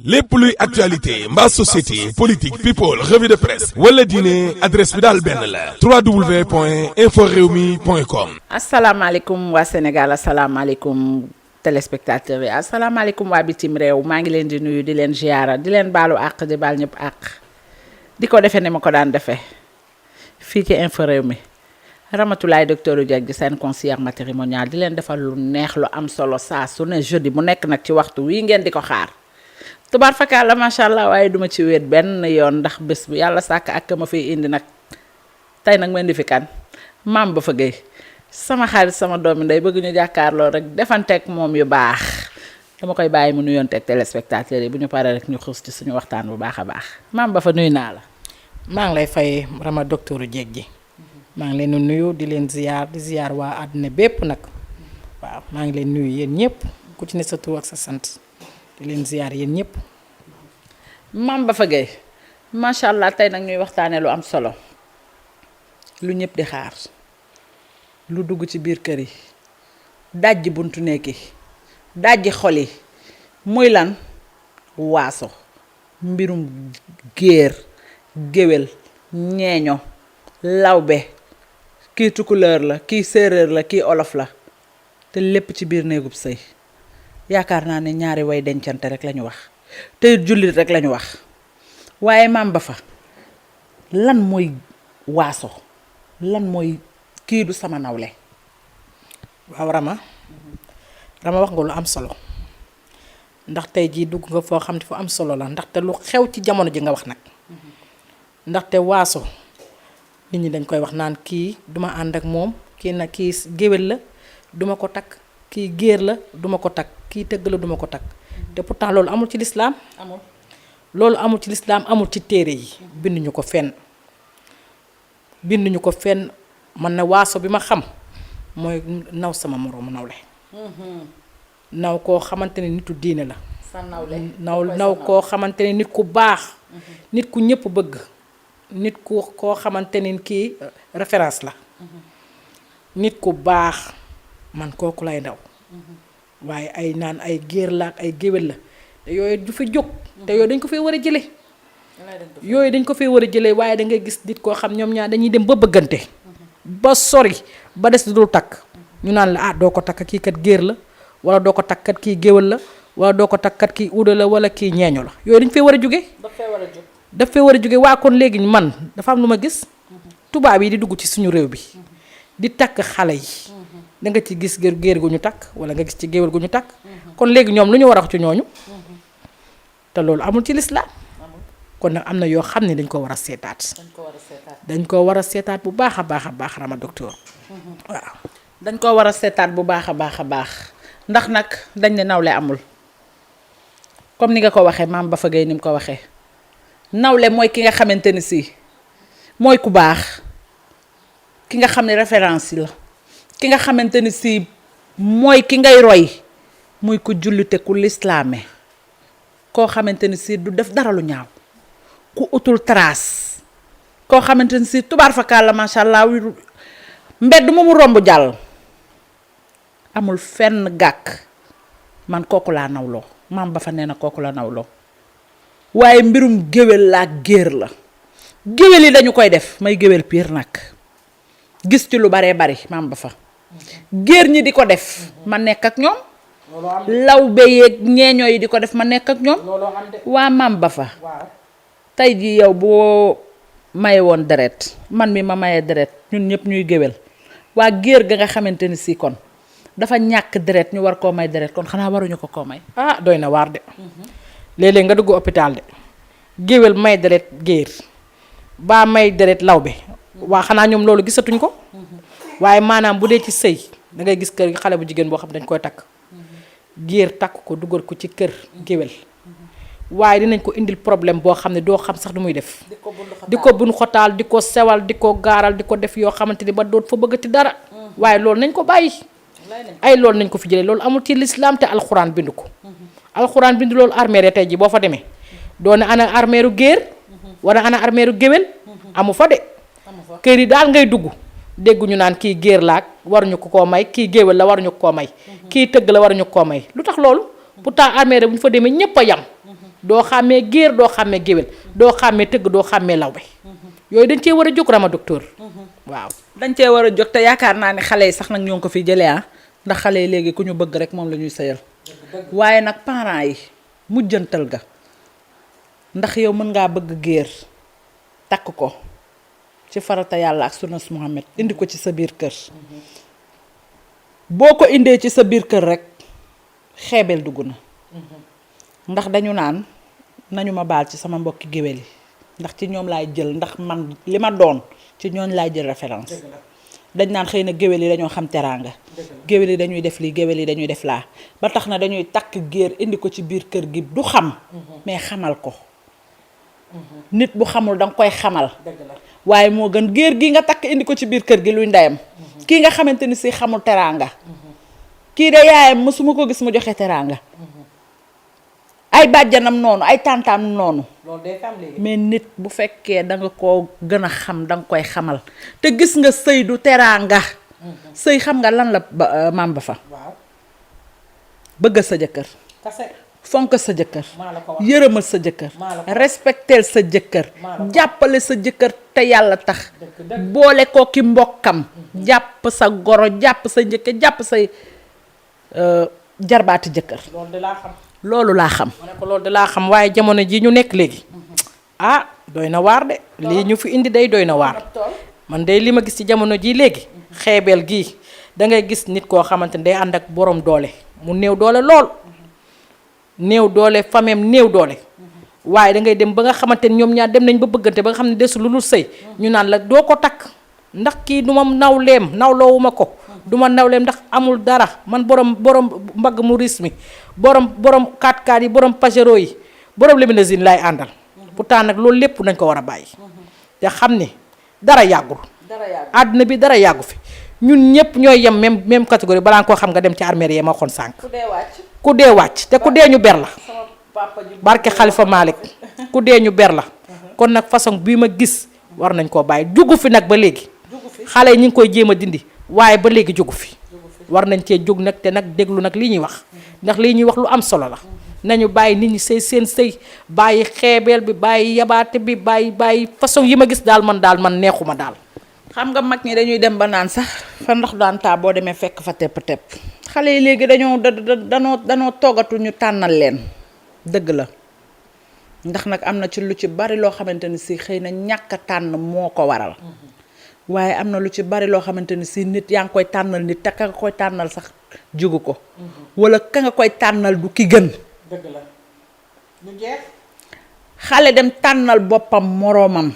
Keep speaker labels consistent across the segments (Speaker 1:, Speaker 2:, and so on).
Speaker 1: lépp luy actualité mbaa société politique people revue de presse wala diine adresse bi daal benn la www.inforewmi.com.
Speaker 2: asalaamaaleykum waa Sénégal asalaamaaleykum téléspectateurs yi asalaamaaleykum waa bitim réew maa ngi leen di nuyu di leen ziara di leen baalu àq di baal ñëpp àq di ko defee ne ma ko daan defee fii ci Inforewmi Ramatoulaye docteur Dieg di seen conseillère matrimonial di leen defal lu neex lu am solo saa su ne jeudi bu nekk nag ci waxtu wii ngeen di ko xaar. tubaar fakkaat la macha allah waaye duma ci wéet benn yoon ndax bés bu yàlla sàkk ak ma fiy indi nag tey nag ma indi fi kan maam ba fa Gueye sama xarit sama doomi ndey bëgg ñu jàkkaarloo rek defanteeg moom yu baax dama koy bàyyi mu nuyoonteeg téléspectateurs yi bu ñu paree rek ñu xuus ci suñu waxtaan bu baax a baax maam ba fa nuyu naa la.
Speaker 3: maa ngi lay fay Rama docteur Dieg ji maa ngi leen di nuyu di leen ziar di ziar waa àdduna bépp nag waaw maa ngi leen nuyu yéen ñëpp ku ci ne sa tur ak sa sant. di leen ziar yéen ñëpp.
Speaker 2: maam ba fa Gueye macha allah tey nag ñuy waxtaanee lu am solo lu ñëpp di xaar lu dugg ci biir kër yi dajji buntu nekk yi dajji xol yi muy lan waaso mbirum géer géwél ñeeño lawbe kii tukulóor la kii séeréer la kii olof la te lépp ci biir néegub sëy yaakaar naa ne ñaari way dencante rek lañu wax te jullit rek lañu wax waaye maam ba fa lan mooy waaso lan mooy kii du sama nawle.
Speaker 3: waaw Rama wax nga lu am solo ndax tey jii dugg nga foo xam ne fu am solo la ndaxte lu xew ci jamono ji nga wax nag ndaxte waaso nit ñi dañ koy wax naan kii duma ànd ak moom kii nag kii géwél la duma ko takk kii géer la duma ko takk kii tëgg la duma ko takk te pourtant loolu amul ci lislaam loolu amul ci lislaam amul ci téere yi binduñu ko fenn man na waaso bi ma xam mooy naw sama moroomu nawle naw koo xamante ne nitu diine la naw koo xamante ne nit ku baax nit ku ñëpp bëgg nit ku koo xamante ne kii référence la nit ku baax man kooku lay ndaw waaye ay naan ay géer la ak ay géwél la te yooyu du fi jóg te yooyu dañ ko fee war a jële waaye da ngay gis nit koo xam ñoom ñaar dañuy dem ba bëggante ba sori ba des dul takk ñu naan la doo ko takk kii kat géer la wala doo ko takk kat kii géwél la wala doo ko takk kat kii uuda la wala kii ñeeño la yooyu dañ fee war a jóge daf fee war a jóge waa kon léegi man dafa am lu ma gis tubaab yi di dugg ci suñu réew bi di takk xale yi da nga ci gis géer gu ñu takk wala nga gis ci géwél gu ñu takk kon léegi ñoom lu ñu war a wax ci ñooñu te loolu amul ci lislaam kon nag am na yoo xam ne dañ ko war a seetaat bu baax a baax Rama docteur waaw
Speaker 2: dañ ko war a seetaat bu baax a baax ndax nag dañ ne nawle amul comme ni nga ko waxee maam ba fa Gueye ni mu ko waxee nawle mooy ki nga xamante ni si mooy ku baax ki nga xam ne référence la ki nga xamante ni si mooy ki ngay roy muy ku jullite ku lislaame koo xamante ni si du def dara lu ñaaw ku utul trace koo xamante ni si tubaar fakkaat la macha allah mbedd mu romb jàll amul fenn gàkk man kooku laa nawloo maam ba fa nee na kooku la nawloo waaye mbirum géwél laa géer la géwél yi dañu koy def may géwél piir nag gis ci lu baree bari maam ba fa géer ñi di ko def ma nekk ak ñoom lawbe yeeg ñeeñoo yi di ko def ma nekk ak ñoom waa maam ba fa tey ji yow boo maye woon deret man mi ma maye deret ñun ñëpp ñuy géwél waa géer ga nga xamante ni si kon dafa ñàkk deret ñu war koo may deret kon xanaa waruñu ko koo may
Speaker 3: doy na waar de léeg-léeg nga dugg hôpital de géwél may deret géer baa may deret lawbe waa xanaa ñoom loolu gisatuñ ko waaye maanaam bu dee ci sëy da ngay gis kër xale bu jigéen boo xam dañ koy takk géer takk ko dugal ko ci kër géwél waaye dinañ ko indil problème boo xam ne doo xam sax du muy def di ko bun xotaal di ko sewal di ko gaaral di ko def yoo xamante ni ba doot fa bëggati dara waaye loolu nañ ko bàyyi loolu nañ ko fi jëlee loolu amul ci lislaam te alxuraan bind ko alxuraan bind loolu armeere tey ji boo fa demee doone ana armeeru géer wala ana armeeru géwél amu fa de kër yi daal ngay dugg dégguñu naan kii géer laak waruñu ko koo may kii géwél la waruñu ko koo may kii tëgg la waruñu ko koo may lu tax loolu pourtant armeere bu ñu fa demee ñëpp a yam doo xàmmee géer doo xàmmee géwél doo xàmmee tëgg doo xàmmee lawbe yooyu dañ cee war a jóg Rama docteur waaw
Speaker 2: dañ cee war a jóg te yaakaar naa ne xale yi sax nag ñoo ngi ko fi jëlee ndax xale yi léegi ku ñu bëgg rek moom la ñuy sëyal waaye nag parents yi mujjantal ga ndax yow mën ngaa bëgg géer takk ko ci farata yàlla ak sunnas Muhammad indi ko ci sa biir kër boo ko indee ci sa biir kër rek xeebeel dugg na ndax dañu naan nañu ma baal ci sama mbokki géwél yi ndax ci ñoom laay jël ndax man li ma doon ci ñooñ laay jël référence dañ naan xëy na géwél yi dañoo xam teraanga géwél yi dañuy def lii géwél yi dañuy def laa ba tax na dañuy takk géer indi ko ci biir kër gi du xam mais xamal ko nit bu xamul danga koy xamal waaye moo gën géer gi nga takk indi ko ci biir kër gi luy ndeyam kii nga xamante ni si xamul teraanga kii de yaayam mësuma ko gis mu joxe teraanga ay bàjjanam noonu ay tàntaam noonu mais nit bu fekkee danga ko gën a xam danga koy xamal te gis nga sëy du teraanga sëy xam nga lan la maam ba fa bëgg sa jëkkër fonk sa jëkkër yërëmal sa jëkkër respecteel sa jëkkër jàppale sa jëkkër te yàlla tax boole ko ki mbokkam jàpp sa goro jàpp sa njëkkër jàpp say jarbaati jëkkër loolu laa xam
Speaker 3: ma ne ko loolu de laa xam waaye jamono ji ñu nekk léegi ah doy na waar de lii ñu fi indi day doy na waar man de li ma gis ci jamono ji léegi xeebeel gii da ngay gis nit koo xamante ne day ànd ak borom doole mu néew doole lool néew doole fameem néew doole waaye da ngay dem ba nga xamante ni ñoom ñaar dem nañ ba bëggante ba nga xam ne desul lu dul sëy ñu naan la doo ko takk ndax kii du ma nawloowuma ko du ma nawleem ndax amul dara man borom mbagg mu ris mi borom 4x4 yi borom pajero yi borom limousine laay àndal pourtant nag loolu lépp nañ ko war a bàyyi te xam ne dara yàggul àdduna bi dara yàggu fi ñun ñëpp ñooy yem même catégorie balaa nga koo xam nga dem ci armée yi ma waxoon sànq ku dee wàcc te ku dee ñu ber la barke Xalifa Malick ku dee ñu ber la kon nag façon bii ma gis war nañ koo bàyyi jugu fi nag ba léegi xale yi ñu ngi koy jéem a dindi waaye ba léegi jugu fi war nañ cee jóg nag te nag déglu nag lii ñuy wax ndax lii ñuy wax lu am solo la nañu bàyyi nit ñi sëy seen sëy bàyyi xeebeel bi bàyyi yabaate bi bàyyi façon yi ma gis daal man neexuma daal.
Speaker 2: xam nga mag ñi dañuy dem ba naan sax fa ndox daan taa boo demee fekk fa tepp xale yi léegi danoo toogatu ñu tànnal leen dëgg la ndax nag am na ci lu ci bari loo xamante ni si xëy na ñàkk a tànn moo ko waral waaye am na lu ci bari loo xamante ni si nit yaa ngi koy tànnal nit te ka nga koy tànnal sax jugu ko wala ka nga koy tànnal du ki gën
Speaker 3: dëgg la ñu jeex
Speaker 2: xale dem tànnal boppam moroomam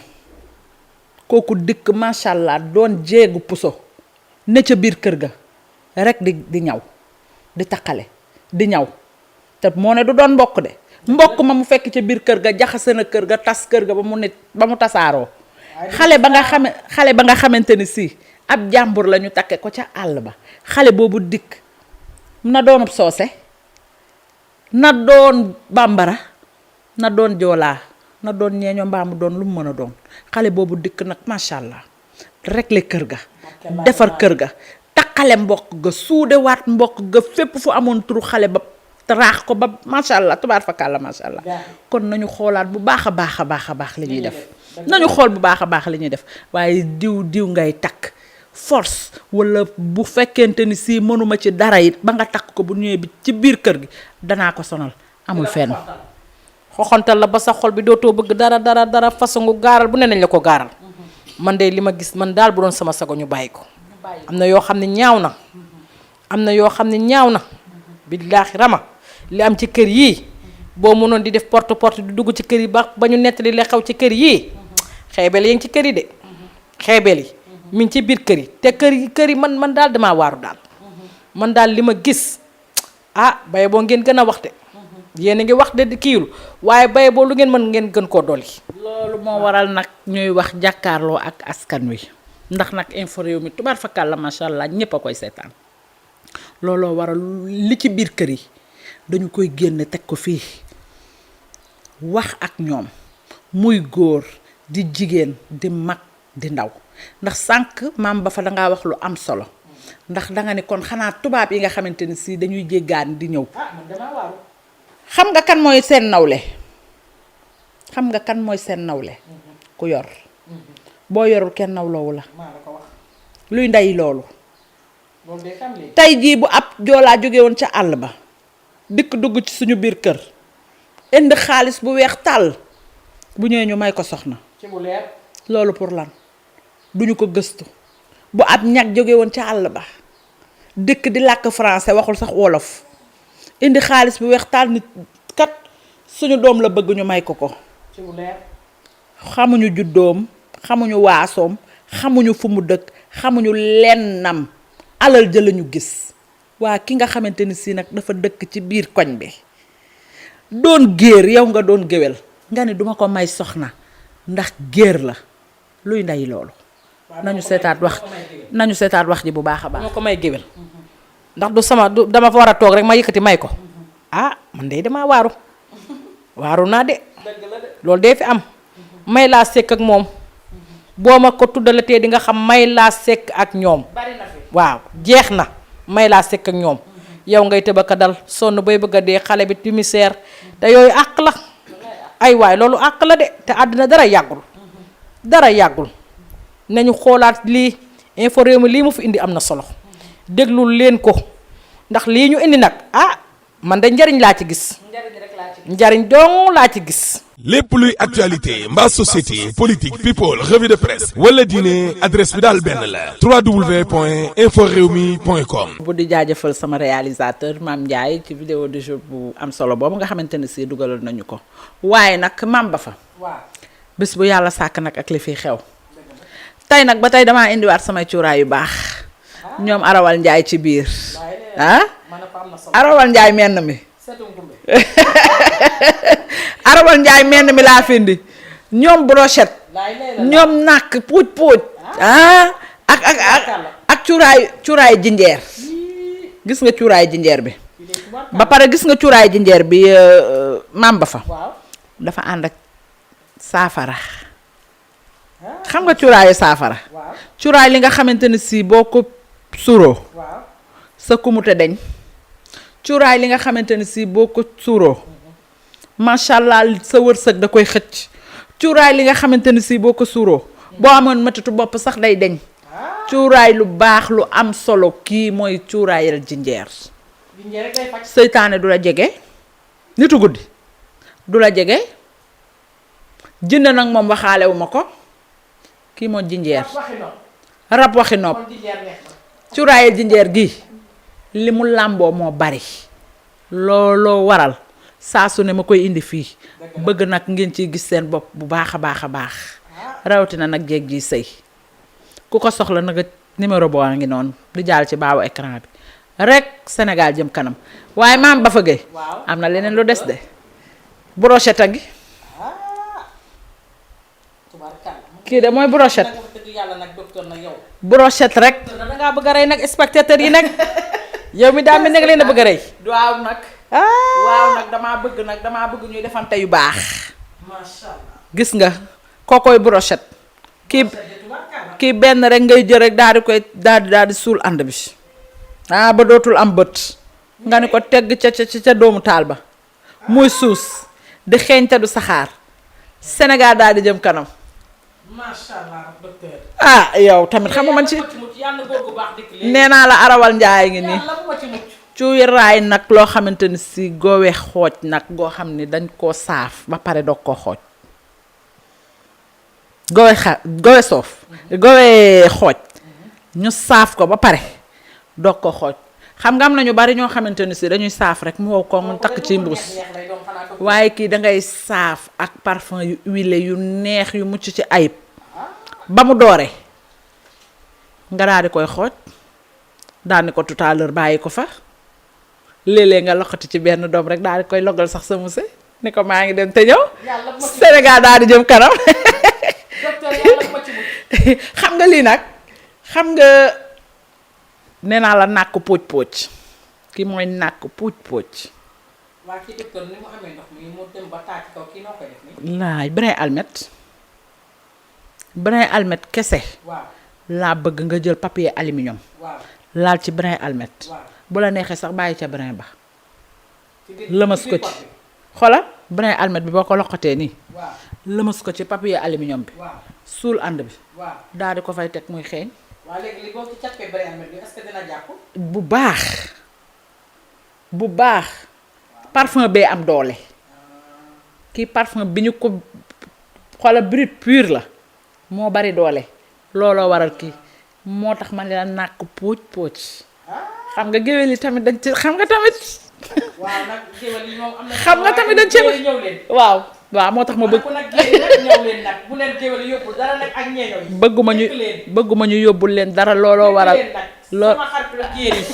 Speaker 2: kooku dikk macha allah doon jéegu puso ne ca biir kër ga rek di ñaw di taqale di ñaw te moo ne du doon mbokk de mbokk ma mu fekk ca biir kër ga jaxase na kër ga tas kër ga ba mu tasaaroo xale ba nga xamante ni si ab jàmbur la ñu takke ko ca àll ba xale boobu dikk na doonub soose na doon bambara na doon joolaa na doon ñeeño mbaamu doon lu mu mën a doon xale boobu dikk nag macha allah régler kër ga defar kër ga takkale mbokk ga suudewaat mbokk ga fépp fu amoon turu xale ba raax ko ba macha allah tubaar fakàlla macha allah kon nañu xoolaat bu baax a baax li ñuy def nañu xool bu baax a baax li ñuy def waaye diw ngay takk force wala bu fekkente ni si mënuma ci dara it ba nga takk ko bu ñëwee bi ci biir kër gi danaa ko sonal amul fenn
Speaker 3: xoxontal la ba sa xol bi dootoo bëgg dara façon gu gaaral bu ne nañ la ko gaaral man de li ma gis man daal bu doon sama sago ñu bàyyi ko am na yoo xam ne ñaaw na billaahi Rama li am ci kër yii boo mënoon di def porte di dugg ci kër yi ba ñu nettali la xew ci kër yii xeebeel yi ngi ci kër yi de xeebeel yi mi ngi ci biir kër yi te kër yi man daal damaa waaru daal man daal li ma gis baye boo ngeen gën a wax de yéen a ngi wax de kiiwul waaye baye boo lu ngeen mën ngeen gën koo dolli.
Speaker 2: loolu moo waral nag ñuy wax jàkkaarloo ak askan wi ndax nag info réew mi tubaar fakàlla macha allah ñëpp a koy seetaan looloo waral li ci biir kër yi dañu koy génne teg ko fii wax ak ñoom muy góor di jigéen di mag di ndaw ndax sànq maam ba fa dangaa wax lu am solo ndax danga ne kon xanaa tubaab yi nga xamante ni si dañuy jéggaan di ñëw. xam nga kan mooy seen nawle xam nga kan mooy seen nawle ku yor boo yorul kenn nawloowu la luy ndey loolu tey jii bu ab joolaa jóge woon ca àll ba dikk dugg ci suñu biir kër indi xaalis bu weex tàll bu ñëwee ñu may ko soxna loolu pour lan duñu ko gëstu bu ab ñag jóge woon ca àll ba dëkk di làkk français waxul sax wolof indi xaalis bu weex tàll nit kat suñu doom la bëgg ñu may ko ko xamuñu juddoom xamuñu waasoom xamuñu fu mu dëkk xamuñu lennam alal ja lañu gis waa ki nga xamante ni si nag dafa dëkk ci biir koñ bi doon géer yow nga doon géwél nga ne duma ko may soxna ndax géer la luy ndey loolu nañu seetaat wax ji bu baax a baax
Speaker 3: duma ko may géwél ndax du sama du dama fa war a toog rek ma yëkkati may ko ah man de damaa waaru naa de loolu dee fi am may laa sekk ak moom boo ma ko tuddalatee di nga xam may laa sekk ak ñoom waaw jeex na may laa sekk ak ñoom yow ngay tëbaka dal sonn bay bëgg a dee xale bi timiseer te yooyu àq la ay waay loolu àq la de te àddina dara yàggul nañu xoolaat lii info réew mi lii mu fi indi am na solo déglul leen ko ndax lii ñu indi nag man de njariñ laa ci gis njariñ dong laa ci gis
Speaker 1: lépp luy actualité mbaa société politique people revue de presse wala diine adresse bi daal benn la www.inforewmi.com.
Speaker 2: bu di jaajëfal sama réalisateur Mame Ndiaye ci vidéo du jour bu am solo boobu nga xamante ne si dugalal nañu ko waaye nag Mame Bafa bés bu yàlla sàkk nag ak li fi xew tey nag ba tey damaa indiwaat samay cuuraay yu baax ñoom Arawal Ndiaye ci biir Arawal Ndiaye menn mi Arawal Ndiaye menn mi laa findi ñoom brochette ñoom nàkk puuj ak cuuraay jinjeer gis nga cuuraay jinjeer bi ba pare gis nga cuuraay jinjeer bi Mame Bafa dafa ànd ak saafara xam nga cuuraayu saafara cuuraay li nga xamante ne si boo ko suuroo sa kumute deñ cuuraay li nga xamante ne si boo ko suuroo macha allah sa wërsëg da koy xëcc cuuraay li nga xamante ne si boo ko suuroo boo amoon matitu bopp sax day deñ cuuraay lu baax lu am solo kii mooy cuuraayal jinjeer seytaane du la jege nitu guddi du la jege jënd nag moom waxaalewu ma ko kii mooy jinjeer rab waxi nopp cuuraayal jinjeer gi li mu làmboo moo bari looloo waral saa su ne ma koy indi fii bëgg nag ngeen ciy gis seen bopp bu baax a baax rawatina nag jeeg ji sëy ku ko soxla nag numéro boo ngi noonu di jàll ci baawu écran bi rek Sénégal jëm kanam waaye Mame Bafa Gueye am na leneen lu des de brochette a ngi kii de mooy brochette brochette rek
Speaker 3: dangaa bëgg a rey nag spectateur yi nag yow mi daa mel ne nga leen a bëgg a rey
Speaker 2: waaw nag damaa bëgg ñuy defante yu baax
Speaker 3: macha allah
Speaker 2: gis nga kookoy brochette kii benn rek ngay jël rek daal di suul ànd bi ba dootul am bët nga ni ko tegg ca doomu taal ba muy suus di xeeñ te du saxaar Sénégal daal di jëm kanam
Speaker 3: macha allah docteur
Speaker 2: yow tamit xam nga man ci nee naa la Arawal Ndiaye ngi nii cuuraay nag loo xamante ni si gowe xooj nag goo xam ni dañ koo saaf ba pare doog koo xooj gowe xooj ñu saaf ko ba pare doog ko xooj xam nga am na ñu bari ñoo xamante ni si dañuy saaf rek mu wow ko mu takk ci mbuus waaye kii dangay saaf ak parfum yu huilé yu neex yu mucc ci ayib ba mu doore nga daal di koy xooj daal ni ko tout à l'heure bàyyi ko fa léeg-léeg nga loxati ci benn doom rek daal di koy logal sax sa muse ni ko maa ngi dem te ñëw Sénégal daal di jëm kanam xam nga lii nag xam nga nee naa la nàkk póoj kii mooy nàkk póoj
Speaker 3: waa kii docteur ni mu amee ndox mi moo dem ba taa ci kaw kii noo koy def nii
Speaker 2: laay brin almet kese laa bëgg nga jël papier aluminium laal ci brin almet bu la neexee sax bàyyi ca brin ba lëmas ko ci xoolal brin almet bi boo ko loqatee nii lëmas ko ci papier aluminium bi suul ànd bi daal di ko fay teg muy xeeñ
Speaker 3: waaw léegi li boo ci cappee bari am est-ce que dina jàpp.
Speaker 2: bu baax parfum bee am doole kii parfum bi ñu ko xoola brut pur la moo bari doole looloo waral kii moo tax man la nàkk póoc xam nga géwél yi tamit dañ ci xam nga tamit
Speaker 3: waaw nag géwél yi moom am na.
Speaker 2: xam nga tamit dañ ci
Speaker 3: ñëw leen.
Speaker 2: waaw moo tax ma bëgg
Speaker 3: ku nag ñëw leen nag bu leen géwél yóbbul dara nag ak ñeeño yi.
Speaker 2: bëgguma ñu yóbbul leen dara looloo waral loo
Speaker 3: sama xaritu géer yi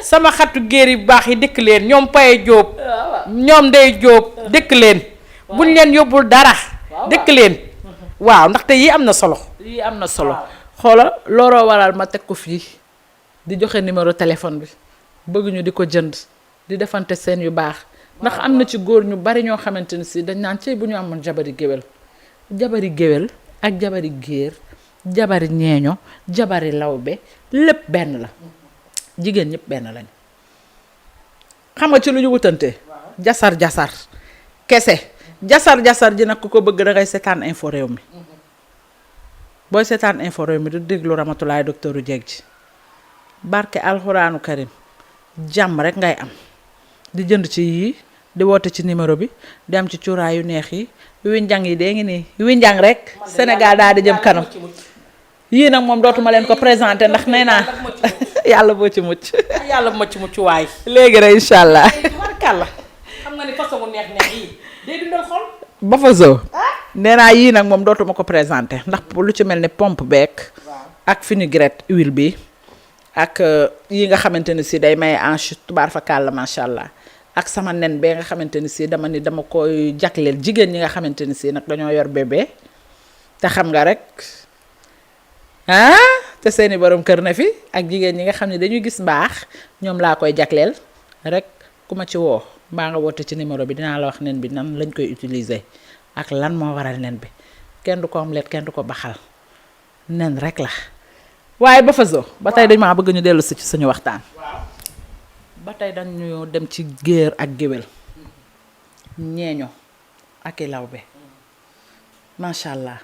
Speaker 3: sama xaritu géer yi baax yi dëkk leen ñoom Paye Diop ñoom Ndey Diop dëkk leen buñ leen yóbbul dara dëkk leen waaw ndaxte yi am na solo
Speaker 2: xoola looloo waral ma teg ko fii di joxe numéro téléphone bi bëgg ñu di ko jënd di defante seen yu baax ndax am na ci góor ñu bari ñoo xamante ni si dañ naan cey bu ñu amoon jabari géwél ak jabari géer jabari ñeeño jabari lawbe lépp benn la jigéen ñëpp benn lañ xam nga ci lu ñu wutante jasar kese jasar ji nag ku ko bëgg dangay seetaan info réew mi booy seetaan info réew mi du déglu Ramatulaay docteuru jeeg ji barke alxuraanu karim jàmm rek ngay am di jënd ci yii di woote ci numéro bi di am ci cuuraay yu neex yi winjang yi dee ngi nii winjang rek Sénégal daal di jëm kanam yii nag moom dootuma leen ko présenté ndax nee naa yàlla boo ci mucc
Speaker 3: yàlla bu ma ci mucc waay
Speaker 2: léegi rek incha allah
Speaker 3: tubarkàlla xam nga ni façon bu neex yi day dundal xol
Speaker 2: ba fa zoo nee naa yii nag moom dootuma ko présenté ndax lu ci mel ni pompe beek ak vinaigrette huile bi ak yi nga xamante ni si day may ange tubaar fa kàlla macha allah ak sama nen bee nga xamante ni si dama koy jagleel jigéen ñi nga xamante ni si nag dañoo yor bébé te xam nga rek te seeni borom kër na fi ak jigéen ñi nga xam ne dañuy gis mbaax ñoom laa koy jagleel rek ku ma ci woo mbaa nga woote ci numéro bi dinaa la wax nen bi nan lañ koy utiliser ak lan moo waral nen bi kenn du ko omelette kenn du ko baxal nen rek la waaye ba fa zo ba tey dañ maa bëgg ñu dellu si ci suñu waxtaan ba tey dañu dem ci géer ak géwél ñeeño ak i lawbe macha allah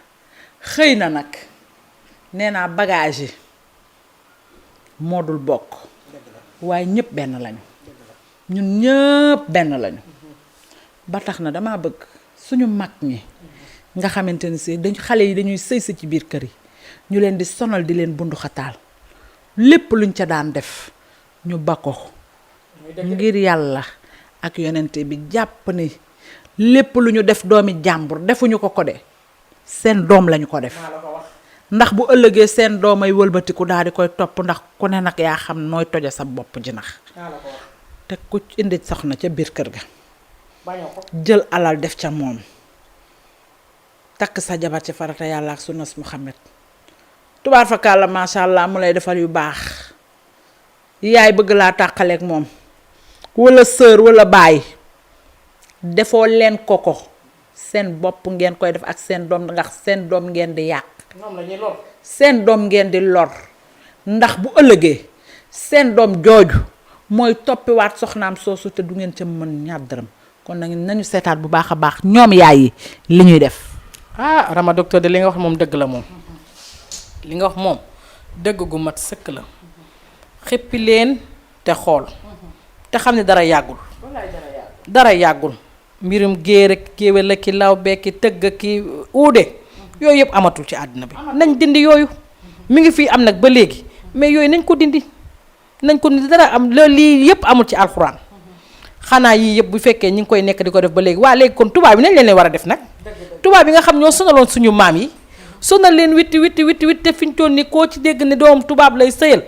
Speaker 2: xëy na nag nee naa bagage yi moo dul bokk waaye ñëpp benn lañu ñun ñëpp benn lañu ba tax na dama bëgg suñu mag ñi nga xamante ni si xale yi dañuy sëy si ci biir kër yi ñu leen di sonal di leen bundu xataal lépp luñ ca daan def ñu ba ko ngir yàlla ak yonente bi jàpp ni lépp lu ñu def doomi jàmbur defuñu ko de seen doom lañu ko def ndax bu ëllëgee seen doomay wëlbatiku daal di koy topp ndax ku ne nag yaa xam nooy toje sa bopp ji nax te ku indi soxna ca biir kër ga jël alal def ca moom takk sa jabar ci farata yàlla ak sunnas Muhammad tubaar fa kàlla macha allah mu lay defal yu baax yaay bëgg laa tàqaleeg moom wala sœur wala baay defoo leen ko seen bopp ngeen koy def ak seen doom ndax seen doom ngeen di yàq seen doom ngeen di lor ndax bu ëllëgee seen doom jooju mooy toppiwaat soxnaam soosu te du ngeen ca mën ñaar dërëm kon nag nañu seetaat bu baax a baax ñoom yaay yi li ñuy def.
Speaker 3: Rama docteur de li nga wax moom dëgg la moom li nga wax moom dëgg gu mat sëkk la xippi leen te xool te xam ne dara yàggul mbirum géer ak géwél ak ki lawbe ki tëgg ki uude yooyu yëpp amatul ci àddina bi nañ dindi yooyu mi ngi fii am nag ba léegi mais yooyu nañ ko dindi dara am lii yëpp amul ci alxuraan xanaa yii yëpp bu fekkee ñi ngi koy nekk di ko def ba léegi waa léegi kon tubaab bi nañ leen war a def nag tubaab bi nga xam ñoo sonaloon suñu maam yi sonal leen witti te fi ñu toll nii koo ci dégg ne doom tubaab lay sëyal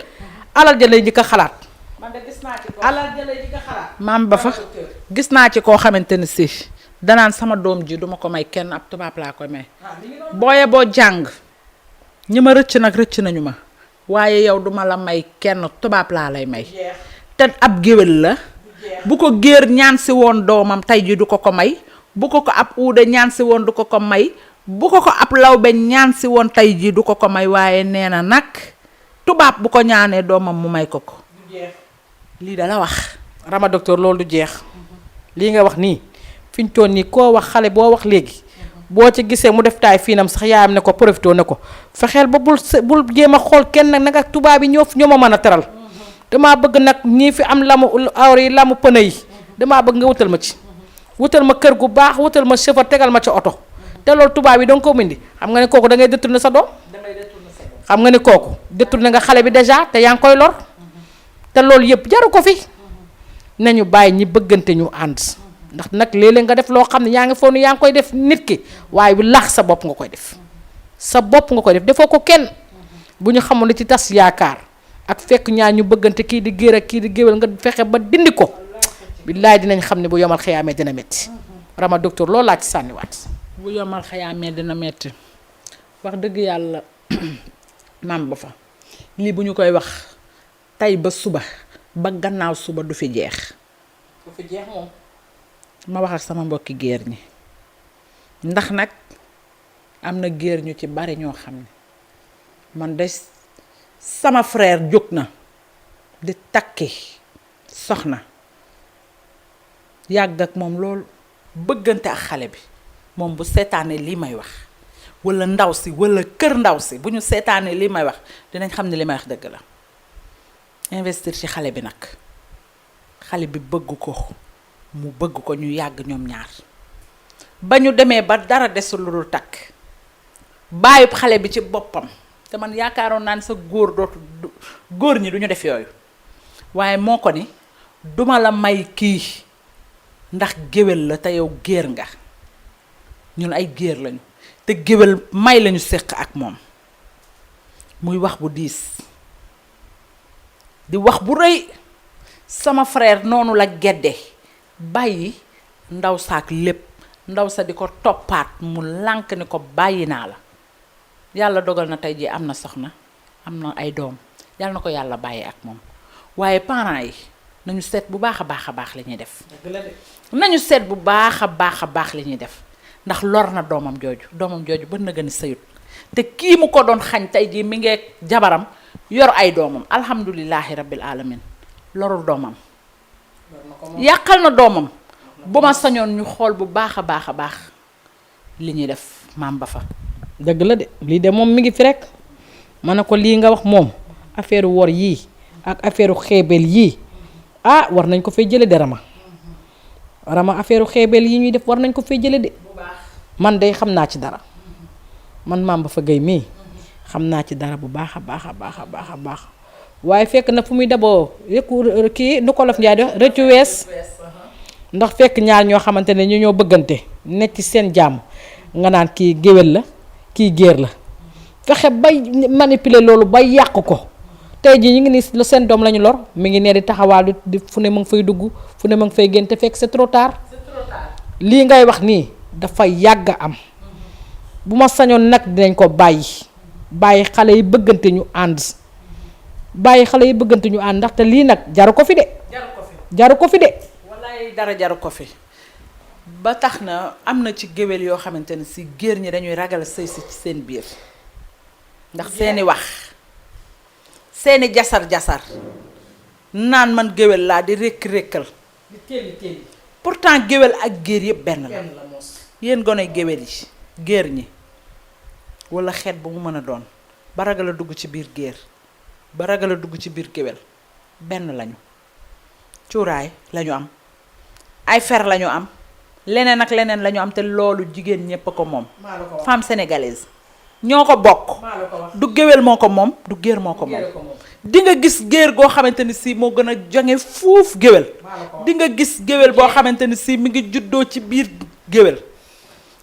Speaker 3: alal ja lay njëkk a xalaat
Speaker 2: maam ba fa gis naa ci koo xamante ni si danaan sama doom ji duma ko may kenn ab tubaab laa koy may booye boo jàng ñi ma rëcc nag rëcc nañu ma waaye yow duma la may kenn tubaab laa lay may te ab géwél la bu ko géer ñaan si woon doomam tey ji du ko may bu ko ab uude ñaan si woon du ko may bu ko ab lawbe ñaan si woon tey ji du ko may waaye nee na nag tubaab bu ko ñaanee doomam mu may ko lii da la wax
Speaker 3: Rama docteur loolu du jeex lii nga wax nii fi ñu toll nii koo wax xale boo wax léegi boo ci gisee mu def taay fiinam sax yaayam ne ko profité ne ko fexeel ba bul jéem a xool kenn nag nag ak tubaab yi ñoo ma mën a teral damaa bëgg nag ñii fi am lamu awra yi lamu pëne yi damaa bëgg nga wutal ma ci wutal ma kër gu baax wutal ma chauffeur tegal ma ci oto te loolu tubaab yi danga ko mindi xam nga ne kooku da ngay détourné sa doom xam nga ne kooku détourné nga xale bi déjà te yaa ngi koy lor te loolu yëpp jaru ko fi nañu bàyyi ñi bëggante ñu ànd ndax nag léeg-léeg nga def loo xam ne yaa ngi foog ne yaa ngi koy def nit ki waaye bi lax sa bopp nga koy def sa bopp nga koy def defoo ko kenn bu ñu xamoon li ci tas yaakaar ak fekk ñaar ñu bëggante kii di géer ak kii di géwél nga fexe ba dindi ko billaay dinañ xam ne bu yomal xëyaamee dina metti Rama docteur loolu laa ci sànniwaat.
Speaker 2: bu yomal xëyaamee dina metti wax dëgg yàlla maam ba fa lii bu ñu koy wax tey ba suba ba gannaaw suba du fi jeex.
Speaker 3: du fi jeex moom.
Speaker 2: ma wax ak sama mbokki géer ñi ndax nag am na géer ñu ci bari ñoo xam ne man de sama frère jóg na di takki soxna yàgg ak moom loolu bëggante ak xale bi moom bu seetaanee lii may wax walla ndaw si walla kër ndaw si bu ñu seetaanee lii may wax dinañ xam ne li may wax dëgg la investir ci xale bi nag xale bi bëgg ko mu bëgg ko ñu yàgg ñoom ñaar ba ñu demee ba dara desul lu dul takk bàyyub xale bi ci boppam te man yaakaaroon naa ne sa góor ñi du ñu def yooyu waaye moo ko ni duma la may kii ndax géwél la te yow géer nga ñun ay géer lañu te géwél may lañu séq ak moom muy wax bu diis di wax bu rëy sama frère noonu la gedde bàyyi ndaw saak lépp ndaw sa di ko toppaat mu lànk ni ko bàyyi naa la yàlla dogal na tey jii am na soxna am na ay doom yàlla na ko yàlla bàyyi ak moom waaye parents yi nañu seet bu baax a baax li ñuy def nañu seet bu baax a baax li ñuy def ndax lor na doomam jooju bën na gën a sëyut te kii mu ko doon xañ tey jii mi ngi jabaram yor ay doomam alhamdulillahi rabbil alamin lorul doomam yàqal na doomam bu ma sañoon ñu xool bu baax a baax li ñuy def maam ba fa
Speaker 3: dëgg la de lii de moom mi ngi fi rek ma ne ko lii nga wax moom affaire wor yii ak affaire xeebel yii ah war nañ ko fay jële de Rama affaire xeebel yi ñuy def war nañ ko fay jële de man de xam naa ci dara man maam ba fa gay mii xam naa ci dara bu baax a baax waaye fekk na fu muy daboo kii nu ko lof njaay de rëccu wees ndax fekk ñaar ñoo xamante ne ñu ñoo bëggante nekk ci seen jàmm nga naan kii géwél la kii géer la fexe bay manipuler loolu bay yàq ko tey jii ñu ngi ni la seen doom lañu lor mi ngi nee di taxawaal di fu ne ma ngi fay dugg fu ne ma ngi fay génn te fekk c'est trop tard lii ngay wax nii dafa yàgg a am bu ma sañoon nag dinañ ko bàyyi xale yi bëggante ñu ànd ndaxte lii nag jaru ko fi de
Speaker 2: wallaay dara jaru ko fi ba tax na am na ci géwél yoo xamante ne si géer ñi dañuy ragal sëy si ci seen biir ndax seeni wax seeni jasar naan man géwél laa di rékk-rékkal pourtant géwél ak géer yëpp benn la yéen gone géwél yi géer ñi walla xeet bu mu mën a doon ba ragal a dugg ci biir géer ba ragal a dugg ci biir géwél benn lañu cuuraay lañu am ay fer lañu am leneen ak leneen lañu am te loolu jigéen ñépp a ko moom femme sénégalaise ñoo ko bokk du géwél moo ko moom du géer moo ko moom di nga gis géer goo xamante ni si moo gën a jonge fuuf géwél di nga gis géwél boo xamante ni si mi ngi juddoo ci biir géwél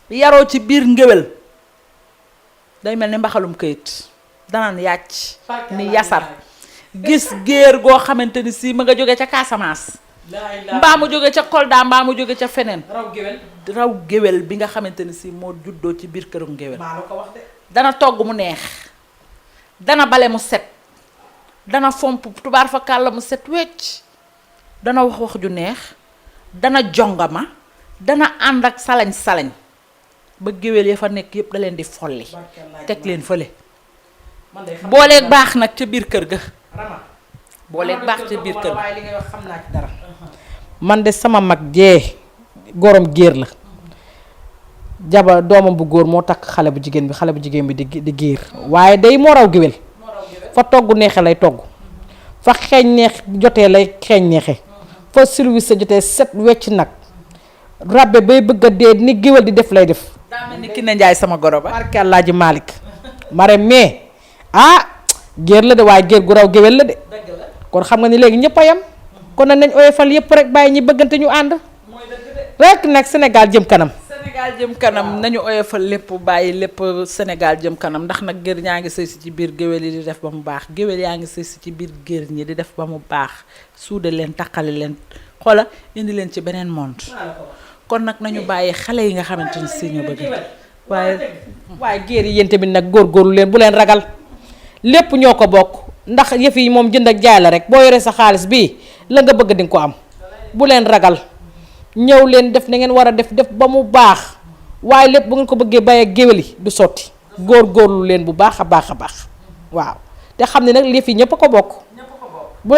Speaker 2: yaroo ci biir ngéwél day mel ni mbaxalum këyit danaan yàcc ni yasar gis géer goo xamante ni si ma nga jóge ca Casamance mbaa mu jóge ca Kolda mbaa mu jóge ca feneen raw géwél bi nga xamante ni si moo juddoo ci biir kërum géwél dana togg mu neex dana bale mu set dana fomp tubaar fa kàlla mu set wecc dana wax ju neex dana jongama dana ànd ak salañ ba géwél ya fa nekk yépp da leen di folli teg leen fële booleeg baax nag ca biir kër ga booleeg baax ca biir kër ga
Speaker 3: li ngay wax xam naa ci dara man de sama mag jee gorom géer la doomam bu góor moo takk xale bu jigéen bi di giir waaye day moo raw géwél fa togg neexe lay togg fa xeeñ neex jotee lay xeeñ neexe fa service sa jotee set wecc nag rabbe bay bëgg a dee ni géwél di def lay def.
Speaker 2: daa mel ni ki ne Njaay sama goro ba.
Speaker 3: barke Alaaji Malick mare mais géer la de waaye géer gu raw géwél la de kon xam nga ni léegi ñëpp a yam kon nañ oyofal yëpp rek bàyyi ñi bëggante ñu ànd rek nag Sénégal jëm kanam.
Speaker 2: Sénégal jëm kanam nañu oyofal lépp bàyyi lépp Sénégal jëm kanam ndax nag géer ñaa ngi sëy si ci biir géwél yi di def ba mu baax géwél yaa ngi sëy si ci biir géer ñi di def ba mu baax suude leen taqale leen xoola indi leen ci beneen monde kon nag nañu bàyyi xale yi nga xamante ni si ñoo bëgg
Speaker 3: waaye géer yi yéen tamit nag góorgóorlu leen bu leen ragal lépp ñoo ko bokk ndax yëf yi moom jënd ak jaay la rek boo yoree sa xaalis bii la nga bëgg di nga ko am bu leen ragal ñëw leen def na ngeen war a def ba mu baax waaye lépp bu ngeen ko bëggee bàyyi ak géwél yi du sotti góorgóorlu leen bu baax a baax waaw te xam ne nag yëf yi ñëpp a ko bokk bu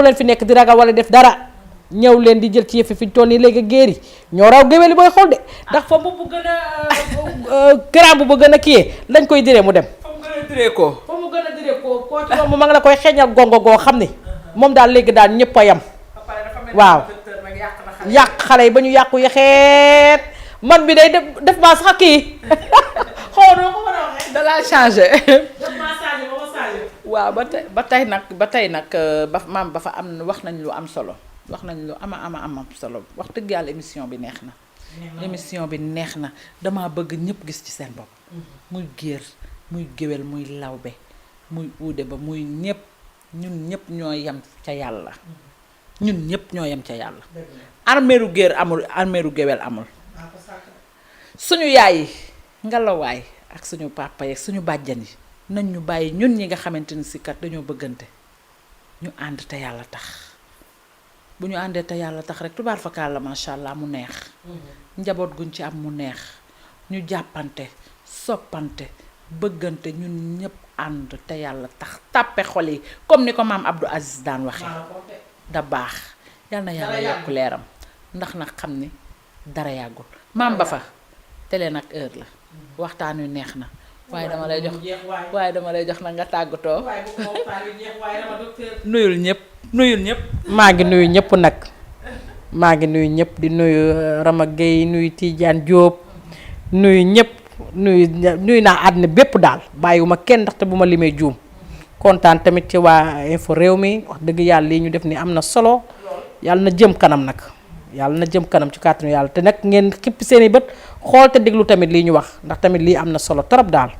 Speaker 3: leen fi nekk di ragal wala def dara ñëw leen di jël ci yëf yi fi ñu toll nii léegi géer yi ñoo raw géwél yi booy xool de ndax fa bu gën a grand bu gën a kiyee lañ koy diree mu dem fa mu gën a diree ko koo ci moom ma nga la koy xeeñal gongo goo xam ne moom daal léegi daal ñëpp a yam waaw yàq xale yi ba ñu yàqu yaxeet man bi day def maa sax kii xaw na ko mën a waxee
Speaker 2: da laa changé
Speaker 3: def maa changé ba ma changé
Speaker 2: waaw ba tey nag maam ba fa am wax nañ lu am solo wax nañ lu am solo wax dëgg yàlla émission bi neex na dama bëgg ñëpp gis ci seen bopp muy géer muy géwél muy lawbe muy uude ba muy ñëpp ñun ñëpp ñoo yem ca yàlla armeeru géer amul armeeru géwél amul suñu yaay yi ngelawaay ak suñu papa yi ak suñu bàjjan yi nañ ñu bàyyi ñun ñi nga xamante ni si kat dañoo bëggante ñu ànd te yàlla tax bu ñu àndee te yàlla tax rek tubaar fakkaar la macha allah mu neex njaboot guñ ci am mu neex ñu jàppante soppante bëggante ñun ñëpp ànd te yàlla tax tàppe xol yi comme ni ko maam Abdou Aziz daan waxee da baax yal na yàlla yokk leeram ndax nag xam ni dara yàggul maam ba fa télé nag heure la waxtaan wi neex na waaye dama lay jox nag nga tàggatoo nuyul ñëpp
Speaker 3: maa ngi nuyu ñëpp nag maa ngi nuyu ñëpp di nuyu Rama Gueye nuyu Tidiane Diop nuyu ñëpp nuyu naa àddina bépp daal bàyyiwuma kenn ndaxte bu ma limee juum kontaan tamit ci waa info réew mi wax dëgg yàlla lii ñu def ni am na solo yàlla na jëm kanam nag yàlla na jëm kanam ci kàttanu yàlla te nag ngeen xippi seeni bët xool te déglu tamit lii ñu wax ndax tamit lii am na solo trop daal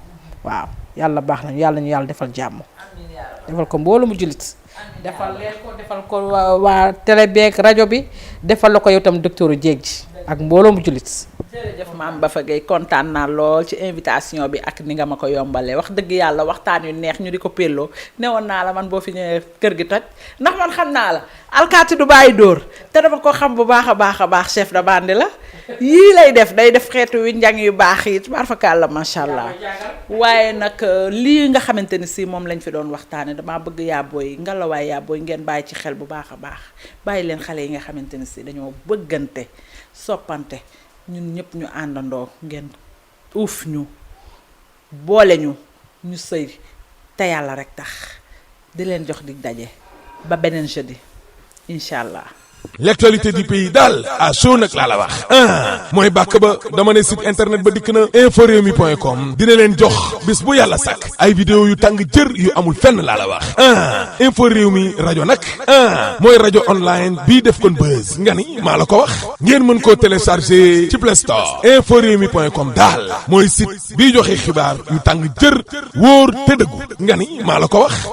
Speaker 3: waaw yàlla baax na yàlla ñu yàlla defal jàmm defal ko mboolu mu jullit defal leen ko defal ko waa télé beeg rajo bi defal la ko yow tam docteur Dieg ji ak mbooloo mu jullit
Speaker 2: jërëjëf maam Bafa Gueye kontaan naa lool ci invitation bi ak ni nga ma ko yombalee wax dëgg yàlla waxtaan yu neex ñu di ko pelloo newoon naa la man boo fi ñëwee kër gi toj ndax man xam naa la alkaati du bàyyi dóor te dama ko xam bu baax a baax chef de bande la yii lay def day def xeetu wi njàng yu baax yi tubaarfakàlla macha allah waaye nag lii nga xamante ni si moom lañ fi doon waxtaane damaa bëgg yaabooy ngalawaay yaabooy ngeen bàyyi ci xel bu baax a baax bàyyi leen xale yi nga xamante ni si dañoo bëggante soppante ñun ñëpp ñu àndandoo ngeen uuf ñu boole ñu sëy te yàlla rek tax di leen jox di daje ba beneen jeudi incha allah.
Speaker 1: L'actualité du pays daal à chaud nag laa la wax mooy bàkk ba dama ne site internet ba dikk na inforewmi.com dina leen jox bis bu yàlla sàkk ay vidéo yu tàng jër yu amul fenn laa la wax info réew mi rajo nag mooy rajo online bii def kon buzz nga ni maa la ko wax ngeen mën koo télécharger ci Play Store inforewmi.com daal mooy site bii joxe xibaar yu tàng jër wóor te dëggu nga ni maa la ko wax